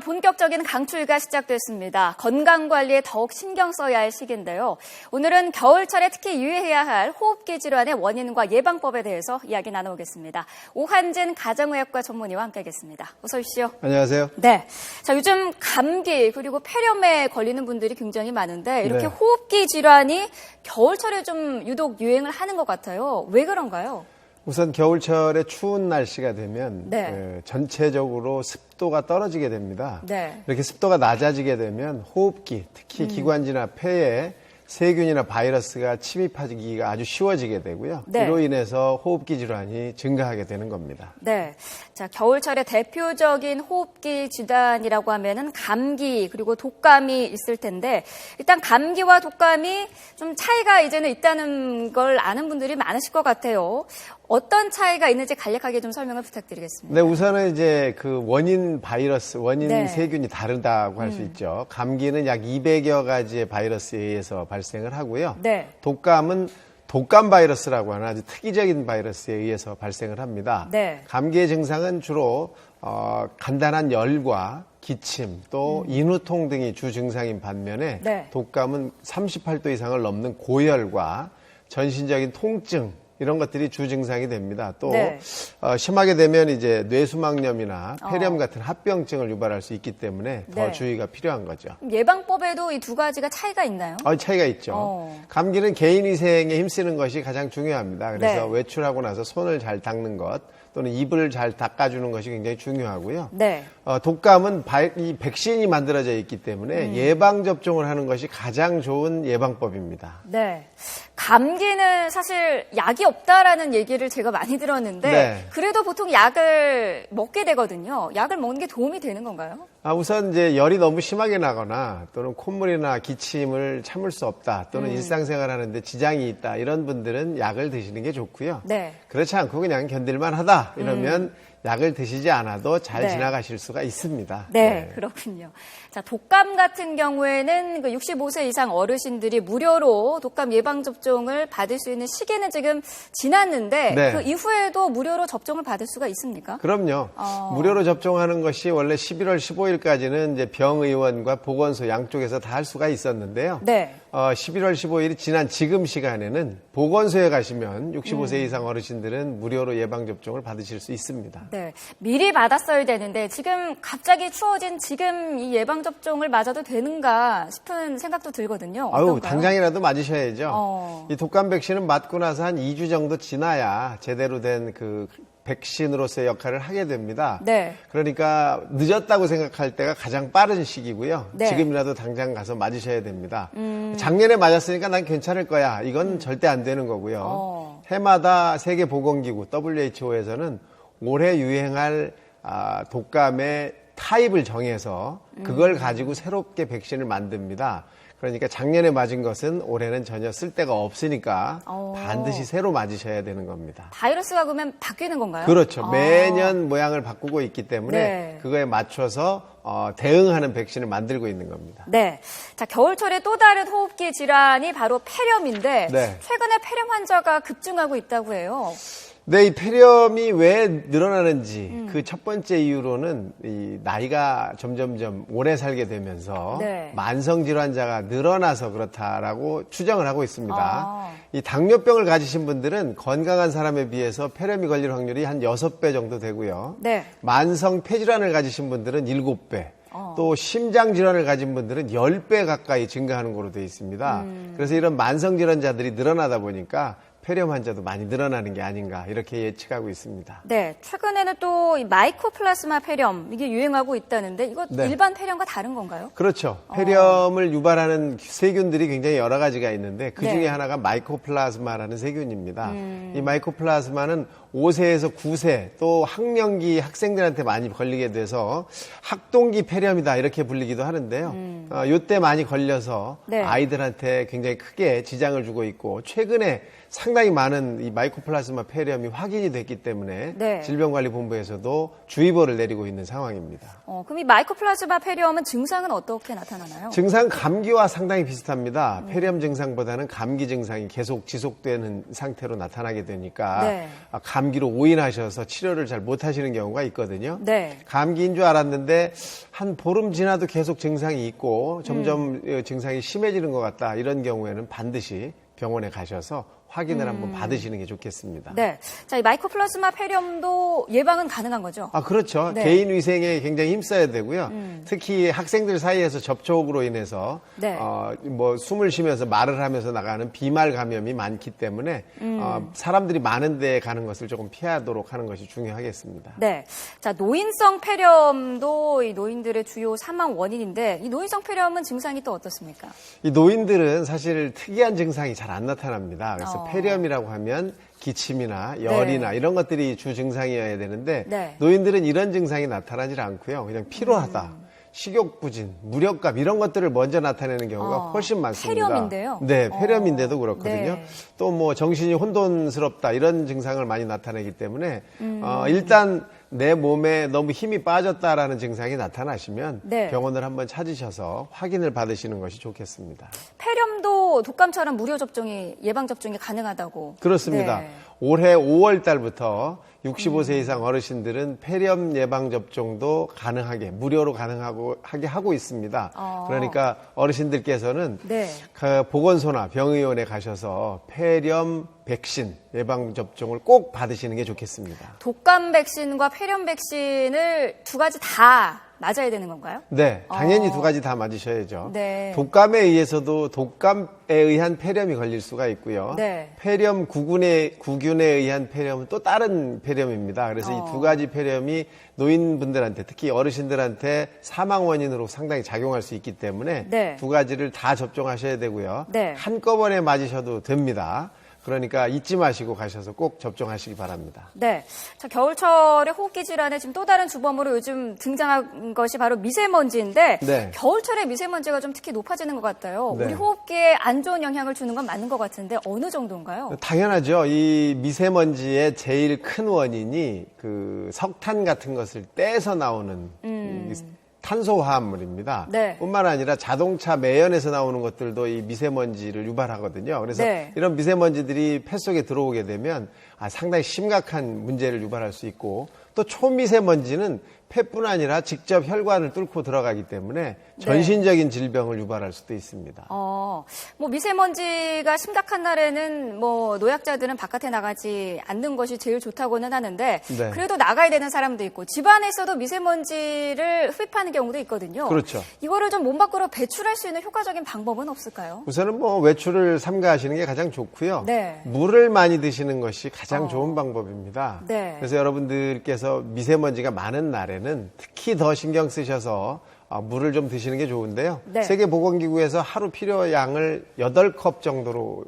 본격적인 강추위가 시작됐습니다. 건강관리에 더욱 신경 써야 할 시기인데요. 오늘은 겨울철에 특히 유의해야 할 호흡기 질환의 원인과 예방법에 대해서 이야기 나눠보겠습니다. 오한진 가정의학과 전문의와 함께하겠습니다. 어서 오십시오. 안녕하세요. 네. 자, 요즘 감기 그리고 폐렴에 걸리는 분들이 굉장히 많은데 이렇게 네. 호흡기 질환이 겨울철에 좀 유독 유행을 하는 것 같아요. 왜 그런가요? 우선 겨울철에 추운 날씨가 되면 네. 전체적으로 습도가 떨어지게 됩니다. 네. 이렇게 습도가 낮아지게 되면 호흡기, 특히 기관지나 폐에 세균이나 바이러스가 침입하기가 아주 쉬워지게 되고요. 네. 이로 인해서 호흡기 질환이 증가하게 되는 겁니다. 네. 자, 겨울철에 대표적인 호흡기 질환이라고 하면은 감기 그리고 독감이 있을 텐데 일단 감기와 독감이 좀 차이가 이제는 있다는 걸 아는 분들이 많으실 것 같아요. 어떤 차이가 있는지 간략하게 좀 설명을 부탁드리겠습니다. 네, 우선은 이제 그 원인 바이러스, 원인 네. 세균이 다르다고 할 수 있죠. 감기는 약 200여 가지의 바이러스에 의해서 발생을 하고요. 네. 독감은 독감 바이러스라고 하는 아주 특이적인 바이러스에 의해서 발생을 합니다. 네. 감기의 증상은 주로 간단한 열과 기침, 또 인후통 등이 주 증상인 반면에 네. 독감은 38도 이상을 넘는 고열과 전신적인 통증 이런 것들이 주 증상이 됩니다. 또 네. 심하게 되면 이제 뇌수막염이나 폐렴 어. 같은 합병증을 유발할 수 있기 때문에 더 네. 주의가 필요한 거죠. 예방법에도 이 두 가지가 차이가 있나요? 차이가 있죠. 감기는 개인위생에 힘쓰는 것이 가장 중요합니다. 그래서 네. 외출하고 나서 손을 잘 닦는 것 또는 입을 잘 닦아주는 것이 굉장히 중요하고요. 네. 독감은 이 백신이 만들어져 있기 때문에 예방접종을 하는 것이 가장 좋은 예방법입니다. 네. 감기는 사실 약이 없다라는 얘기를 제가 많이 들었는데 네. 그래도 보통 약을 먹게 되거든요. 약을 먹는 게 도움이 되는 건가요? 우선 이제 열이 너무 심하게 나거나 또는 콧물이나 기침을 참을 수 없다 또는 일상생활 하는데 지장이 있다 이런 분들은 약을 드시는 게 좋고요. 네. 그렇지 않고 그냥 견딜만 하다 이러면 약을 드시지 않아도 잘 네. 지나가실 수가 있습니다. 네, 그렇군요. 자, 독감 같은 경우에는 그 65세 이상 어르신들이 무료로 독감 예방접종을 받을 수 있는 시기는 지금 지났는데 네. 그 이후에도 무료로 접종을 받을 수가 있습니까? 그럼요. 무료로 접종하는 것이 원래 11월 15일까지는 이제 병의원과 보건소 양쪽에서 다 할 수가 있었는데요. 네. 11월 15일이 지난 지금 시간에는 보건소에 가시면 65세 이상 어르신들은 무료로 예방접종을 받으실 수 있습니다. 네, 미리 받았어야 되는데 지금 갑자기 추워진 지금 이 예방접종을 맞아도 되는가 싶은 생각도 들거든요. 어떤가요? 당장이라도 맞으셔야죠. 이 독감 백신은 맞고 나서 한 2주 정도 지나야 제대로 된 그 백신으로서의 역할을 하게 됩니다. 네. 그러니까 늦었다고 생각할 때가 가장 빠른 시기고요. 네. 지금이라도 당장 가서 맞으셔야 됩니다. 작년에 맞았으니까 난 괜찮을 거야. 이건 절대 안 되는 거고요. 해마다 세계보건기구 WHO에서는 올해 유행할 독감의 타입을 정해서 그걸 가지고 새롭게 백신을 만듭니다. 그러니까 작년에 맞은 것은 올해는 전혀 쓸데가 없으니까 반드시 새로 맞으셔야 되는 겁니다. 바이러스가 그러면 바뀌는 건가요? 그렇죠. 매년 모양을 바꾸고 있기 때문에 네. 그거에 맞춰서 대응하는 백신을 만들고 있는 겁니다. 네. 자, 겨울철에 또 다른 호흡기 질환이 바로 폐렴인데 네. 최근에 폐렴 환자가 급증하고 있다고 해요. 네, 이 폐렴이 왜 늘어나는지 그 첫 번째 이유로는 이 나이가 점점점 오래 살게 되면서 네. 만성 질환자가 늘어나서 그렇다라고 추정을 하고 있습니다. 이 당뇨병을 가지신 분들은 건강한 사람에 비해서 폐렴이 걸릴 확률이 한 6배 정도 되고요. 네. 만성 폐질환을 가지신 분들은 7배. 또 심장 질환을 가진 분들은 10배 가까이 증가하는 거로 되어 있습니다. 그래서 이런 만성 질환자들이 늘어나다 보니까 폐렴 환자도 많이 늘어나는 게 아닌가 이렇게 예측하고 있습니다. 네, 최근에는 또 이 마이코플라스마 폐렴 이게 유행하고 있다는데 이거 네. 일반 폐렴과 다른 건가요? 그렇죠. 폐렴을 유발하는 세균들이 굉장히 여러 가지가 있는데 그 중에 네. 하나가 마이코플라스마라는 세균입니다. 이 마이코플라스마는 5세에서 9세 또 학령기 학생들한테 많이 걸리게 돼서 학동기 폐렴이다 이렇게 불리기도 하는데요. 이때 많이 걸려서 네. 아이들한테 굉장히 크게 지장을 주고 있고 최근에 상당히 많은 이 마이코플라스마 폐렴이 확인이 됐기 때문에 네. 질병관리본부에서도 주의보를 내리고 있는 상황입니다. 그럼 이 마이코플라스마 폐렴은 증상은 어떻게 나타나나요? 증상 감기와 상당히 비슷합니다. 폐렴 증상보다는 감기 증상이 계속 지속되는 상태로 나타나게 되니까 네. 감기로 오인하셔서 치료를 잘 못하시는 경우가 있거든요. 네. 감기인 줄 알았는데 한 보름 지나도 계속 증상이 있고 점점 증상이 심해지는 것 같다. 이런 경우에는 반드시 병원에 가셔서 확인을 한번 받으시는 게 좋겠습니다. 네. 자, 이 마이코플라즈마 폐렴도 예방은 가능한 거죠? 아, 그렇죠. 네. 개인 위생에 굉장히 힘써야 되고요. 특히 학생들 사이에서 접촉으로 인해서 네. 뭐 숨을 쉬면서 말을 하면서 나가는 비말 감염이 많기 때문에 사람들이 많은 데에 가는 것을 조금 피하도록 하는 것이 중요하겠습니다. 네. 자, 노인성 폐렴도 이 노인들의 주요 사망 원인인데 이 노인성 폐렴은 증상이 또 어떻습니까? 이 노인들은 사실 특이한 증상이 잘 안 나타납니다. 그래서 폐렴이라고 하면 기침이나 열이나 이런 것들이 주 증상이어야 되는데 네. 노인들은 이런 증상이 나타나질 않고요. 그냥 피로하다, 식욕부진, 무력감 이런 것들을 먼저 나타내는 경우가 훨씬 많습니다. 폐렴인데요? 네, 폐렴인데도 그렇거든요. 네. 또 뭐 정신이 혼돈스럽다 이런 증상을 많이 나타내기 때문에 일단 내 몸에 너무 힘이 빠졌다라는 증상이 나타나시면 네. 병원을 한번 찾으셔서 확인을 받으시는 것이 좋겠습니다. 폐렴도 독감처럼 무료 접종이 예방 접종이 가능하다고. 그렇습니다. 네. 올해 5월 달부터 65세 이상 어르신들은 폐렴 예방 접종도 가능하게 무료로 가능하게 하고 있습니다. 그러니까 어르신들께서는 네. 그 보건소나 병의원에 가셔서 폐렴 백신 예방 접종을 꼭 받으시는 게 좋겠습니다. 독감 백신과 폐렴 백신을 두 가지 다 맞아야 되는 건가요? 네, 당연히 두 가지 다 맞으셔야죠. 네. 독감에 의해서도 독감에 의한 폐렴이 걸릴 수가 있고요. 네. 폐렴 구균에 의한 폐렴은 또 다른 폐렴입니다. 그래서 이 두 가지 폐렴이 노인분들한테 특히 어르신들한테 사망 원인으로 상당히 작용할 수 있기 때문에 네. 두 가지를 다 접종하셔야 되고요. 네. 한꺼번에 맞으셔도 됩니다. 그러니까 잊지 마시고 가셔서 꼭 접종하시기 바랍니다. 네. 자, 겨울철에 호흡기 질환에 지금 또 다른 주범으로 요즘 등장한 것이 바로 미세먼지인데 네. 겨울철에 미세먼지가 좀 특히 높아지는 것 같아요. 네. 우리 호흡기에 안 좋은 영향을 주는 건 맞는 것 같은데 어느 정도인가요? 당연하죠. 이 미세먼지의 제일 큰 원인이 그 석탄 같은 것을 떼서 나오는 이 탄소화합물입니다. 네. 뿐만 아니라 자동차 매연에서 나오는 것들도 이 미세먼지를 유발하거든요. 그래서 네. 이런 미세먼지들이 폐 속에 들어오게 되면 상당히 심각한 문제를 유발할 수 있고 또 초미세먼지는 폐뿐 아니라 직접 혈관을 뚫고 들어가기 때문에 전신적인 질병을 유발할 수도 있습니다. 뭐 미세먼지가 심각한 날에는 뭐 노약자들은 바깥에 나가지 않는 것이 제일 좋다고는 하는데 네. 그래도 나가야 되는 사람도 있고 집안에서도 미세먼지를 흡입하는 경우도 있거든요. 그렇죠. 이거를 좀 몸 밖으로 배출할 수 있는 효과적인 방법은 없을까요? 우선은 뭐 외출을 삼가하시는 게 가장 좋고요. 네. 물을 많이 드시는 것이 가장 좋은 방법입니다. 네. 그래서 여러분들께서 미세먼지가 많은 날에는 특히 더 신경 쓰셔서 물을 좀 드시는 게 좋은데요. 네. 세계보건기구에서 하루 필요량을 8컵 정도로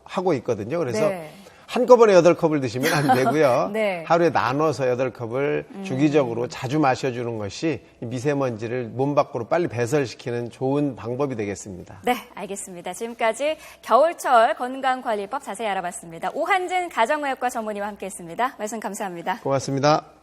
하고 있거든요. 그래서 네. 한꺼번에 8컵을 드시면 안 되고요. 네. 하루에 나눠서 8컵을 주기적으로 자주 마셔주는 것이 미세먼지를 몸 밖으로 빨리 배설시키는 좋은 방법이 되겠습니다. 네, 알겠습니다. 지금까지 겨울철 건강관리법 자세히 알아봤습니다. 오한진 가정의학과 전문의와 함께했습니다. 말씀 감사합니다. 고맙습니다.